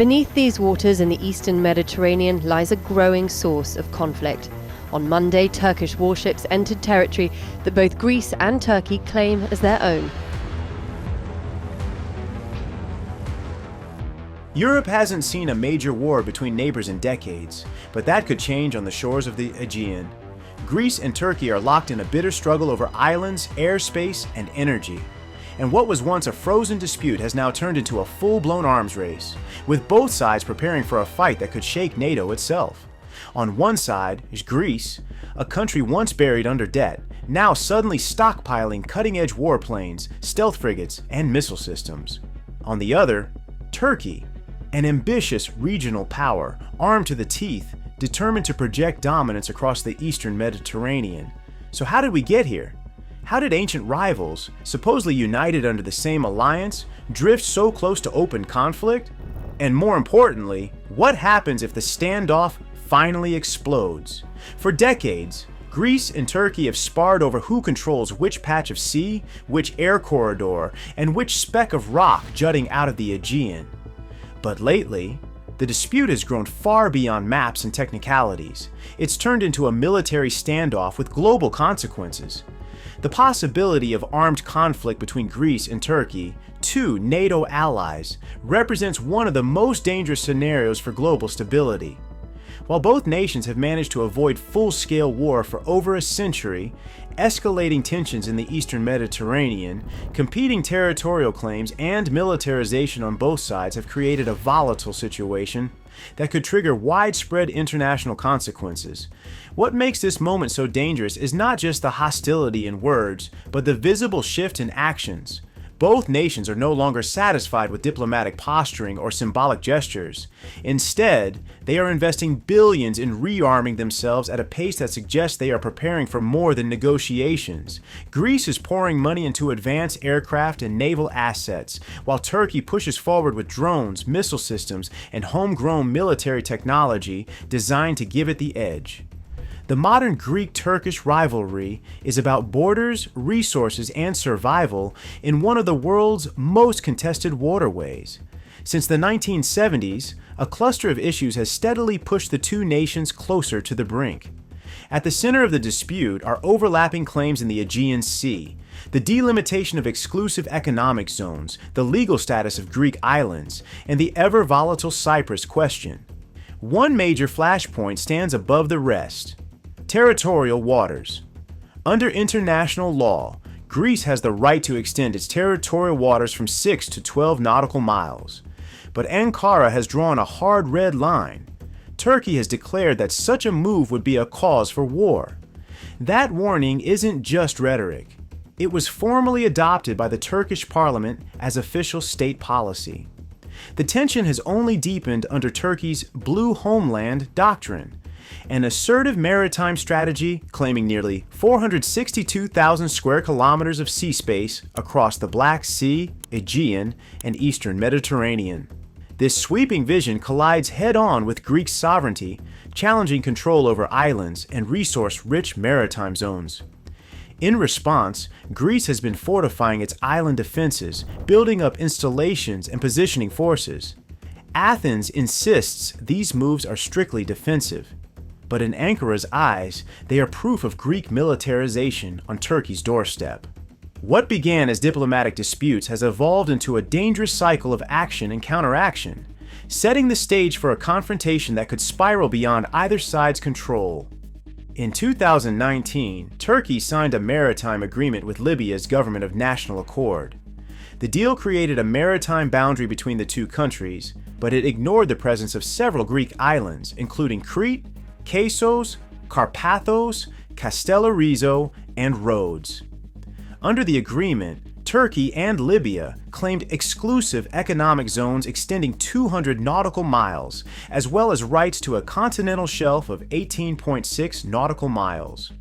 Beneath these waters in the eastern Mediterranean lies a growing source of conflict. On Monday, Turkish warships entered territory that both Greece and Turkey claim as their own. Europe hasn't seen a major war between neighbors in decades, but that could change on the shores of the Aegean. Greece and Turkey are locked in a bitter struggle over islands, airspace, and energy. And what was once a frozen dispute has now turned into a full-blown arms race, with both sides preparing for a fight that could shake NATO itself. On one side is Greece, a country once buried under debt, now suddenly stockpiling cutting-edge warplanes, stealth frigates, and missile systems. On the other, Turkey, an ambitious regional power, armed to the teeth, determined to project dominance across the eastern Mediterranean. So how did we get here? How did ancient rivals, supposedly united under the same alliance, drift so close to open conflict? And more importantly, what happens if the standoff finally explodes? For decades, Greece and Turkey have sparred over who controls which patch of sea, which air corridor, and which speck of rock jutting out of the Aegean. But lately, the dispute has grown far beyond maps and technicalities. It's turned into a military standoff with global consequences. The possibility of armed conflict between Greece and Turkey, two NATO allies, represents one of the most dangerous scenarios for global stability. While both nations have managed to avoid full-scale war for over a century, escalating tensions in the eastern Mediterranean, competing territorial claims, and militarization on both sides have created a volatile situation that could trigger widespread international consequences. What makes this moment so dangerous is not just the hostility in words, but the visible shift in actions. Both nations are no longer satisfied with diplomatic posturing or symbolic gestures. Instead, they are investing billions in rearming themselves at a pace that suggests they are preparing for more than negotiations. Greece is pouring money into advanced aircraft and naval assets, while Turkey pushes forward with drones, missile systems, and homegrown military technology designed to give it the edge. The modern Greek-Turkish rivalry is about borders, resources, and survival in one of the world's most contested waterways. Since the 1970s, a cluster of issues has steadily pushed the two nations closer to the brink. At the center of the dispute are overlapping claims in the Aegean Sea, the delimitation of exclusive economic zones, the legal status of Greek islands, and the ever-volatile Cyprus question. One major flashpoint stands above the rest: territorial waters. Under international law, Greece has the right to extend its territorial waters from 6 to 12 nautical miles. But Ankara has drawn a hard red line. Turkey has declared that such a move would be a cause for war. That warning isn't just rhetoric. It was formally adopted by the Turkish parliament as official state policy. The tension has only deepened under Turkey's Blue Homeland doctrine, an assertive maritime strategy claiming nearly 462,000 square kilometers of sea space across the Black Sea, Aegean, and eastern Mediterranean. This sweeping vision collides head-on with Greek sovereignty, challenging control over islands and resource-rich maritime zones. In response, Greece has been fortifying its island defenses, building up installations and positioning forces. Athens insists these moves are strictly defensive. But in Ankara's eyes, they are proof of Greek militarization on Turkey's doorstep. What began as diplomatic disputes has evolved into a dangerous cycle of action and counteraction, setting the stage for a confrontation that could spiral beyond either side's control. In 2019, Turkey signed a maritime agreement with Libya's government of national accord. The deal created a maritime boundary between the two countries, but it ignored the presence of several Greek islands, including Crete, Khasos, Carpathos, Castellarizo, and Rhodes. Under the agreement, Turkey and Libya claimed exclusive economic zones extending 200 nautical miles, as well as rights to a continental shelf of 18.6 nautical miles.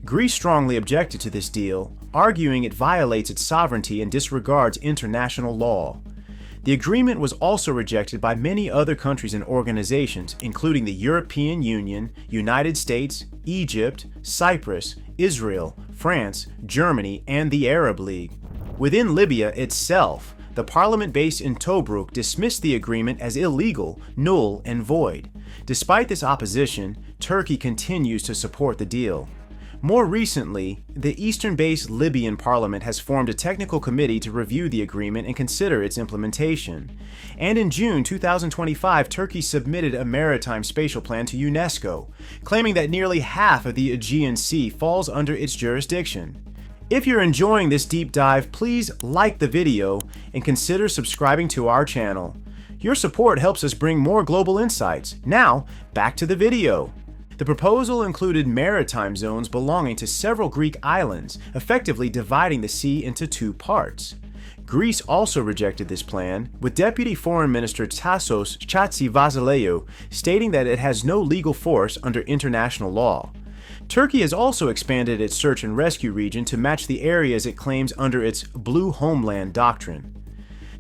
Greece strongly objected to this deal, arguing it violates its sovereignty and disregards international law. The agreement was also rejected by many other countries and organizations, including the European Union, United States, Egypt, Cyprus, Israel, France, Germany, and the Arab League. Within Libya itself, the parliament based in Tobruk dismissed the agreement as illegal, null, and void. Despite this opposition, Turkey continues to support the deal. More recently, the eastern-based Libyan parliament has formed a technical committee to review the agreement and consider its implementation. And in June 2025, Turkey submitted a maritime spatial plan to UNESCO, claiming that nearly half of the Aegean Sea falls under its jurisdiction. If you're enjoying this deep dive, please like the video and consider subscribing to our channel. Your support helps us bring more global insights. Now, back to the video. The proposal included maritime zones belonging to several Greek islands, effectively dividing the sea into two parts. Greece also rejected this plan, with Deputy Foreign Minister Tassos Chatsi-Vasileou stating that it has no legal force under international law. Turkey has also expanded its search and rescue region to match the areas it claims under its Blue Homeland doctrine.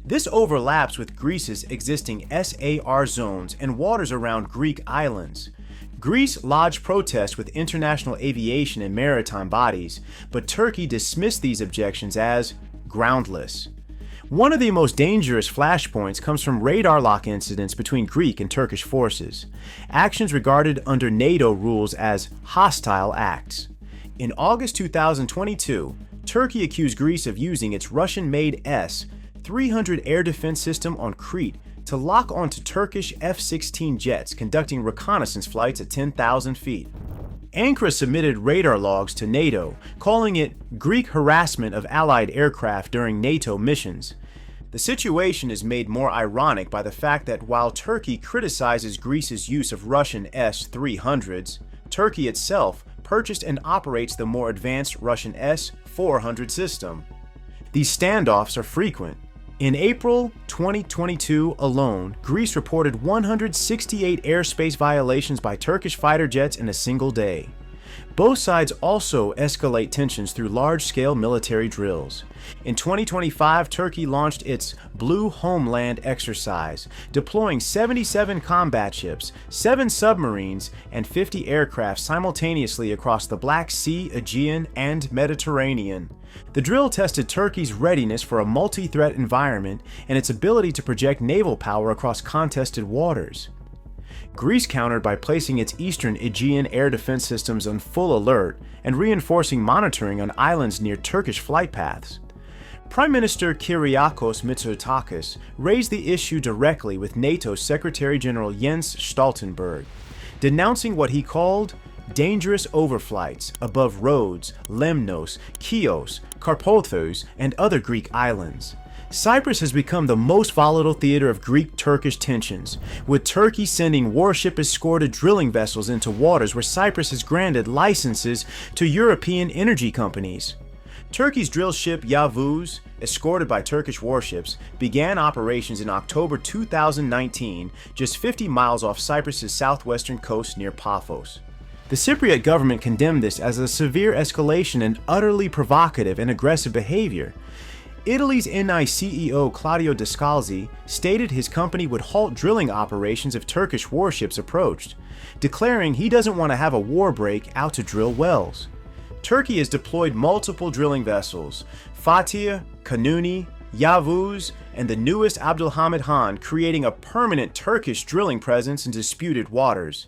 This overlaps with Greece's existing SAR zones and waters around Greek islands. Greece lodged protests with international aviation and maritime bodies, but Turkey dismissed these objections as groundless. One of the most dangerous flashpoints comes from radar lock incidents between Greek and Turkish forces, actions regarded under NATO rules as hostile acts. In August 2022, Turkey accused Greece of using its Russian-made S-300 air defense system on Crete to lock onto Turkish F-16 jets conducting reconnaissance flights at 10,000 feet. Ankara submitted radar logs to NATO, calling it Greek harassment of Allied aircraft during NATO missions. The situation is made more ironic by the fact that while Turkey criticizes Greece's use of Russian S-300s, Turkey itself purchased and operates the more advanced Russian S-400 system. These standoffs are frequent. In April 2022 alone, Greece reported 168 airspace violations by Turkish fighter jets in a single day. Both sides also escalate tensions through large-scale military drills. In 2025, Turkey launched its Blue Homeland exercise, deploying 77 combat ships, 7 submarines, and 50 aircraft simultaneously across the Black Sea, Aegean, and Mediterranean. The drill tested Turkey's readiness for a multi-threat environment and its ability to project naval power across contested waters. Greece countered by placing its eastern Aegean air defense systems on full alert and reinforcing monitoring on islands near Turkish flight paths. Prime Minister Kyriakos Mitsotakis raised the issue directly with NATO Secretary General Jens Stoltenberg, denouncing what he called dangerous overflights above Rhodes, Lemnos, Chios, Carpathos, and other Greek islands. Cyprus has become the most volatile theater of Greek-Turkish tensions, with Turkey sending warship-escorted drilling vessels into waters where Cyprus has granted licenses to European energy companies. Turkey's drill ship Yavuz, escorted by Turkish warships, began operations in October 2019, just 50 miles off Cyprus's southwestern coast near Paphos. The Cypriot government condemned this as a severe escalation and utterly provocative and aggressive behavior. Italy's NI CEO Claudio Descalzi stated his company would halt drilling operations if Turkish warships approached, declaring he doesn't want to have a war break out to drill wells. Turkey has deployed multiple drilling vessels, Fatih, Kanuni, Yavuz, and the newest Abdulhamid Han, creating a permanent Turkish drilling presence in disputed waters.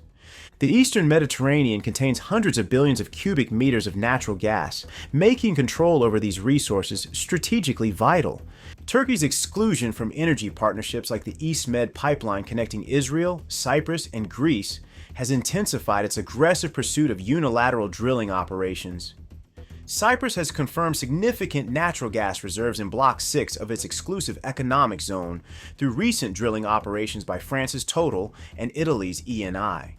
The eastern Mediterranean contains hundreds of billions of cubic meters of natural gas, making control over these resources strategically vital. Turkey's exclusion from energy partnerships like the East Med pipeline connecting Israel, Cyprus, and Greece has intensified its aggressive pursuit of unilateral drilling operations. Cyprus has confirmed significant natural gas reserves in Block 6 of its exclusive economic zone through recent drilling operations by France's Total and Italy's Eni.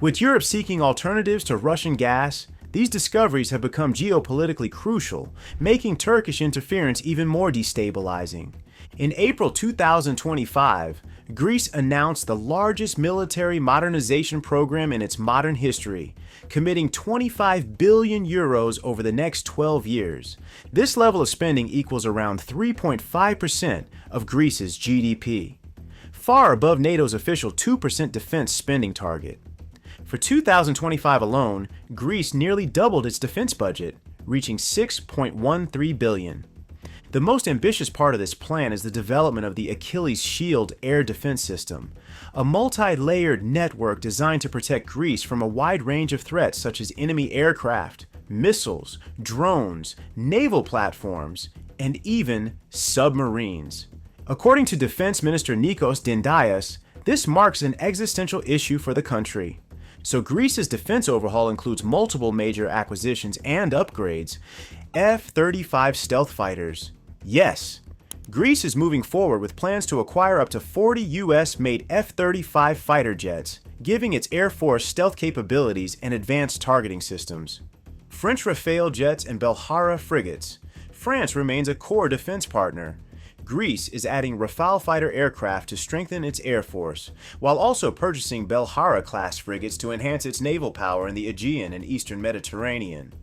With Europe seeking alternatives to Russian gas, these discoveries have become geopolitically crucial, making Turkish interference even more destabilizing. In April 2025, Greece announced the largest military modernization program in its modern history, committing 25 billion euros over the next 12 years. This level of spending equals around 3.5% of Greece's GDP, far above NATO's official 2% defense spending target. For 2025 alone, Greece nearly doubled its defense budget, reaching 6.13 billion. The most ambitious part of this plan is the development of the Achilles Shield air defense system, a multi-layered network designed to protect Greece from a wide range of threats such as enemy aircraft, missiles, drones, naval platforms, and even submarines. According to Defense Minister Nikos Dendias, this marks an existential issue for the country. So Greece's defense overhaul includes multiple major acquisitions and upgrades. F-35 stealth fighters. Yes, Greece is moving forward with plans to acquire up to 40 US-made F-35 fighter jets, giving its Air Force stealth capabilities and advanced targeting systems. French Rafale jets and Belhara frigates. France remains a core defense partner. Greece is adding Rafale fighter aircraft to strengthen its air force, while also purchasing Belhara-class frigates to enhance its naval power in the Aegean and Eastern Mediterranean.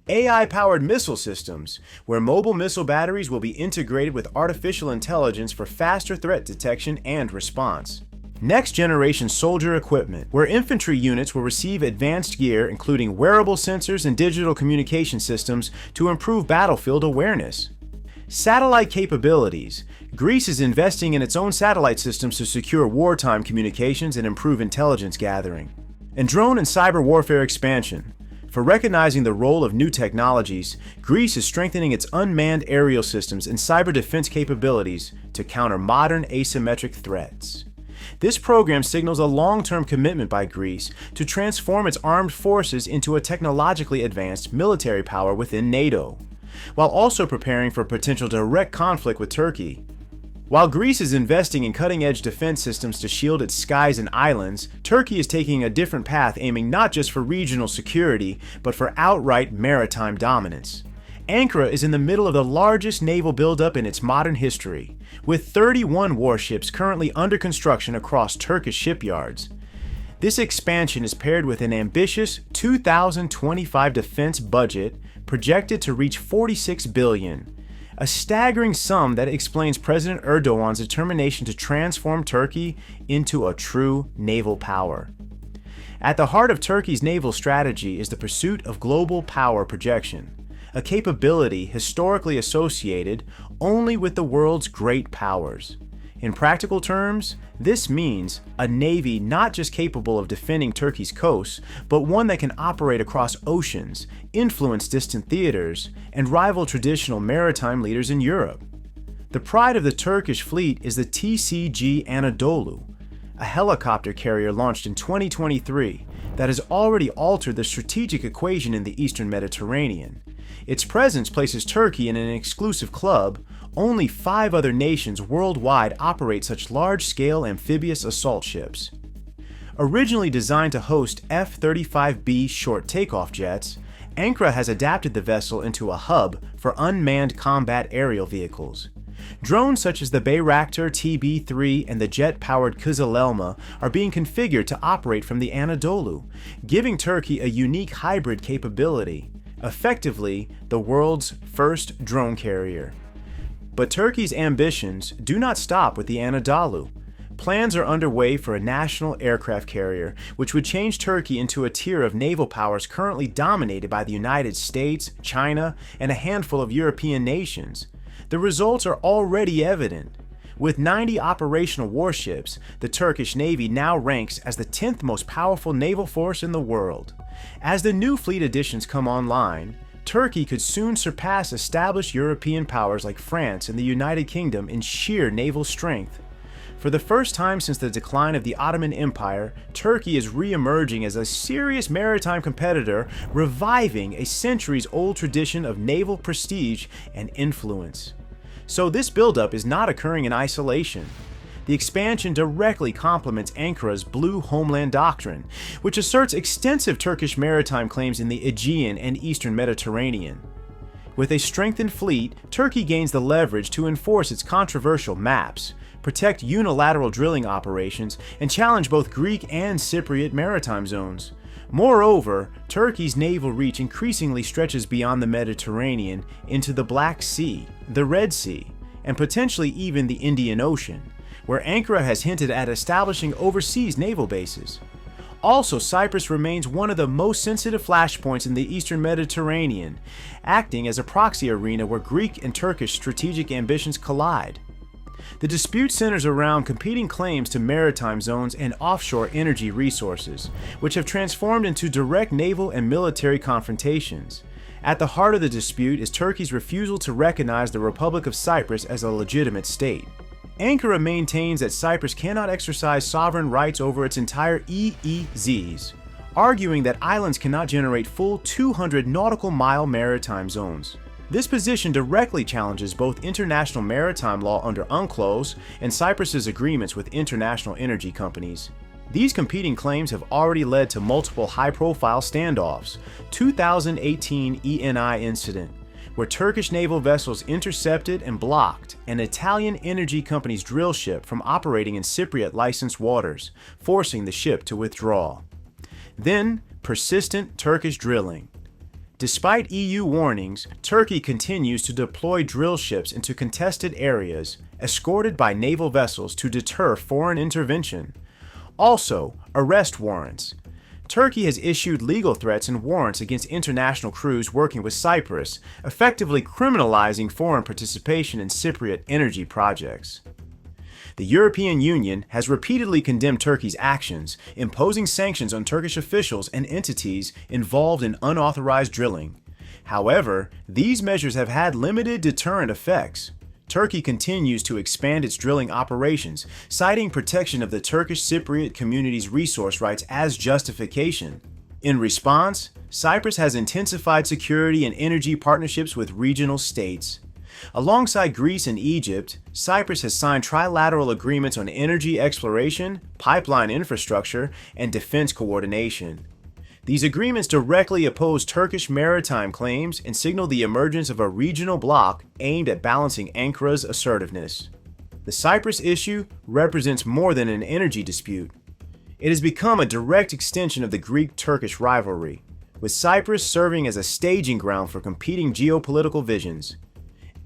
AI-powered missile systems, where mobile missile batteries will be integrated with artificial intelligence for faster threat detection and response. Next-generation soldier equipment, where infantry units will receive advanced gear including wearable sensors and digital communication systems to improve battlefield awareness. Satellite capabilities. Greece is investing in its own satellite systems to secure wartime communications and improve intelligence gathering. And drone and cyber warfare expansion. For recognizing the role of new technologies, Greece is strengthening its unmanned aerial systems and cyber defense capabilities to counter modern asymmetric threats. This program signals a long-term commitment by Greece to transform its armed forces into a technologically advanced military power within NATO, while also preparing for potential direct conflict with Turkey. While Greece is investing in cutting-edge defense systems to shield its skies and islands, Turkey is taking a different path, aiming not just for regional security, but for outright maritime dominance. Ankara is in the middle of the largest naval buildup in its modern history, with 31 warships currently under construction across Turkish shipyards. This expansion is paired with an ambitious 2025 defense budget projected to reach $46 billion, a staggering sum that explains President Erdogan's determination to transform Turkey into a true naval power. At the heart of Turkey's naval strategy is the pursuit of global power projection, a capability historically associated only with the world's great powers. In practical terms, this means a navy not just capable of defending Turkey's coasts, but one that can operate across oceans, influence distant theaters, and rival traditional maritime leaders in Europe. The pride of the Turkish fleet is the TCG Anadolu, a helicopter carrier launched in 2023 that has already altered the strategic equation in the Eastern Mediterranean. Its presence places Turkey in an exclusive club. Only 5 other nations worldwide operate such large-scale amphibious assault ships. Originally designed to host F-35B short takeoff jets, Ankara has adapted the vessel into a hub for unmanned combat aerial vehicles. Drones such as the Bayraktar TB3 and the jet-powered Kızılelma are being configured to operate from the Anadolu, giving Turkey a unique hybrid capability, effectively the world's first drone carrier. But Turkey's ambitions do not stop with the Anadolu. Plans are underway for a national aircraft carrier, which would change Turkey into a tier of naval powers currently dominated by the United States, China, and a handful of European nations. The results are already evident. With 90 operational warships, the Turkish Navy now ranks as the 10th most powerful naval force in the world. As the new fleet additions come online, Turkey could soon surpass established European powers like France and the United Kingdom in sheer naval strength. For the first time since the decline of the Ottoman Empire, Turkey is re-emerging as a serious maritime competitor, reviving a centuries-old tradition of naval prestige and influence. So this buildup is not occurring in isolation. The expansion directly complements Ankara's Blue Homeland Doctrine, which asserts extensive Turkish maritime claims in the Aegean and Eastern Mediterranean. With a strengthened fleet, Turkey gains the leverage to enforce its controversial maps, protect unilateral drilling operations, and challenge both Greek and Cypriot maritime zones. Moreover, Turkey's naval reach increasingly stretches beyond the Mediterranean into the Black Sea, the Red Sea, and potentially even the Indian Ocean, where Ankara has hinted at establishing overseas naval bases. Also, Cyprus remains one of the most sensitive flashpoints in the eastern Mediterranean, acting as a proxy arena where Greek and Turkish strategic ambitions collide. The dispute centers around competing claims to maritime zones and offshore energy resources, which have transformed into direct naval and military confrontations. At the heart of the dispute is Turkey's refusal to recognize the Republic of Cyprus as a legitimate state. Ankara maintains that Cyprus cannot exercise sovereign rights over its entire EEZs, arguing that islands cannot generate full 200 nautical mile maritime zones. This position directly challenges both international maritime law under UNCLOS and Cyprus's agreements with international energy companies. These competing claims have already led to multiple high-profile standoffs. 2018 ENI incident, where Turkish naval vessels intercepted and blocked an Italian energy company's drill ship from operating in Cypriot licensed waters, forcing the ship to withdraw. Then, persistent Turkish drilling. Despite EU warnings, Turkey continues to deploy drill ships into contested areas, escorted by naval vessels to deter foreign intervention. Also, arrest warrants. Turkey has issued legal threats and warrants against international crews working with Cyprus, effectively criminalizing foreign participation in Cypriot energy projects. The European Union has repeatedly condemned Turkey's actions, imposing sanctions on Turkish officials and entities involved in unauthorized drilling. However, these measures have had limited deterrent effects. Turkey continues to expand its drilling operations, citing protection of the Turkish Cypriot community's resource rights as justification. In response, Cyprus has intensified security and energy partnerships with regional states. Alongside Greece and Egypt, Cyprus has signed trilateral agreements on energy exploration, pipeline infrastructure, and defense coordination. These agreements directly oppose Turkish maritime claims and signal the emergence of a regional bloc aimed at balancing Ankara's assertiveness. The Cyprus issue represents more than an energy dispute. It has become a direct extension of the Greek-Turkish rivalry, with Cyprus serving as a staging ground for competing geopolitical visions.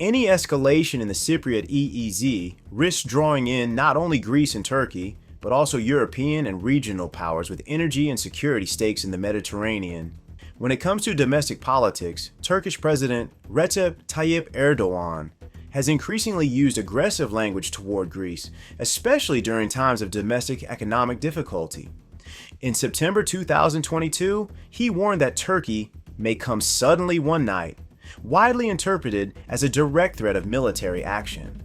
Any escalation in the Cypriot EEZ risks drawing in not only Greece and Turkey, but also European and regional powers with energy and security stakes in the Mediterranean. When it comes to domestic politics, Turkish President Recep Tayyip Erdogan has increasingly used aggressive language toward Greece, especially during times of domestic economic difficulty. In September 2022, he warned that Turkey may come suddenly one night, widely interpreted as a direct threat of military action.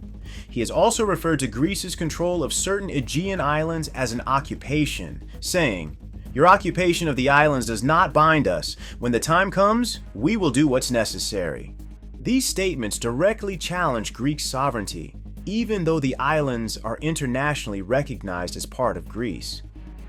He has also referred to Greece's control of certain Aegean islands as an occupation, saying, "Your occupation of the islands does not bind us. When the time comes, we will do what's necessary." These statements directly challenge Greek sovereignty, even though the islands are internationally recognized as part of Greece.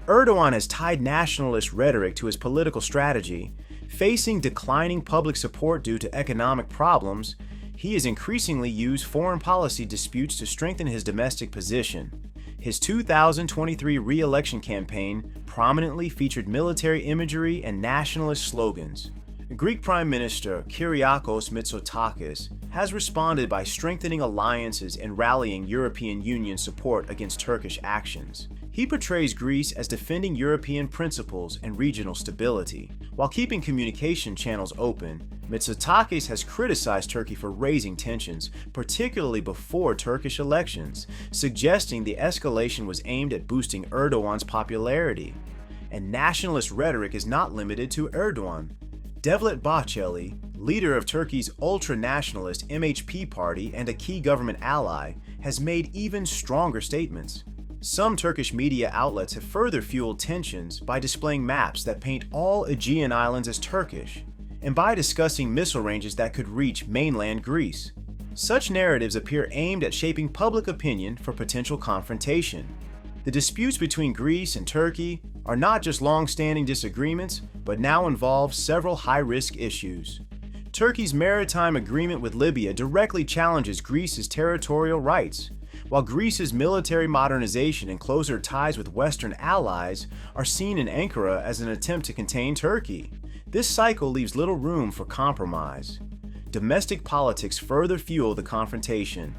Erdogan has tied nationalist rhetoric to his political strategy. Facing declining public support due to economic problems, he has increasingly used foreign policy disputes to strengthen his domestic position. His 2023 re-election campaign prominently featured military imagery and nationalist slogans. Greek Prime Minister Kyriakos Mitsotakis has responded by strengthening alliances and rallying European Union support against Turkish actions. He portrays Greece as defending European principles and regional stability. While keeping communication channels open, Mitsotakis has criticized Turkey for raising tensions, particularly before Turkish elections, suggesting the escalation was aimed at boosting Erdogan's popularity. And nationalist rhetoric is not limited to Erdogan. Devlet Bahçeli, leader of Turkey's ultra-nationalist MHP party and a key government ally, has made even stronger statements. Some Turkish media outlets have further fueled tensions by displaying maps that paint all Aegean islands as Turkish, and by discussing missile ranges that could reach mainland Greece. Such narratives appear aimed at shaping public opinion for potential confrontation. The disputes between Greece and Turkey are not just long-standing disagreements, but now involve several high-risk issues. Turkey's maritime agreement with Libya directly challenges Greece's territorial rights, while Greece's military modernization and closer ties with Western allies are seen in Ankara as an attempt to contain Turkey. This cycle leaves little room for compromise. Domestic politics further fuel the confrontation.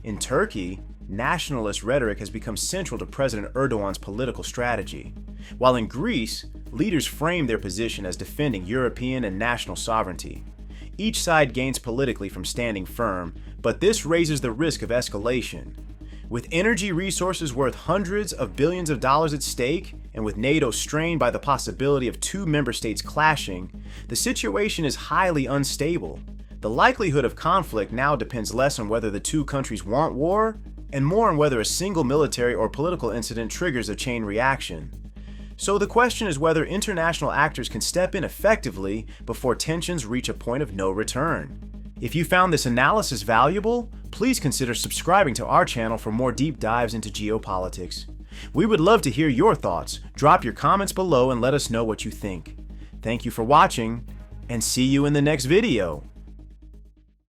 In Turkey, nationalist rhetoric has become central to President Erdogan's political strategy. while in Greece, leaders frame their position as defending European and national sovereignty. Each side gains politically from standing firm, but this raises the risk of escalation. With energy resources worth hundreds of billions of dollars at stake, and with NATO strained by the possibility of two member states clashing, the situation is highly unstable. The likelihood of conflict now depends less on whether the two countries want war, and more on whether a single military or political incident triggers a chain reaction. So the question is whether international actors can step in effectively before tensions reach a point of no return. If you found this analysis valuable, please consider subscribing to our channel for more deep dives into geopolitics. We would love to hear your thoughts. Drop your comments below and let us know what you think. Thank you for watching, and see you in the next video.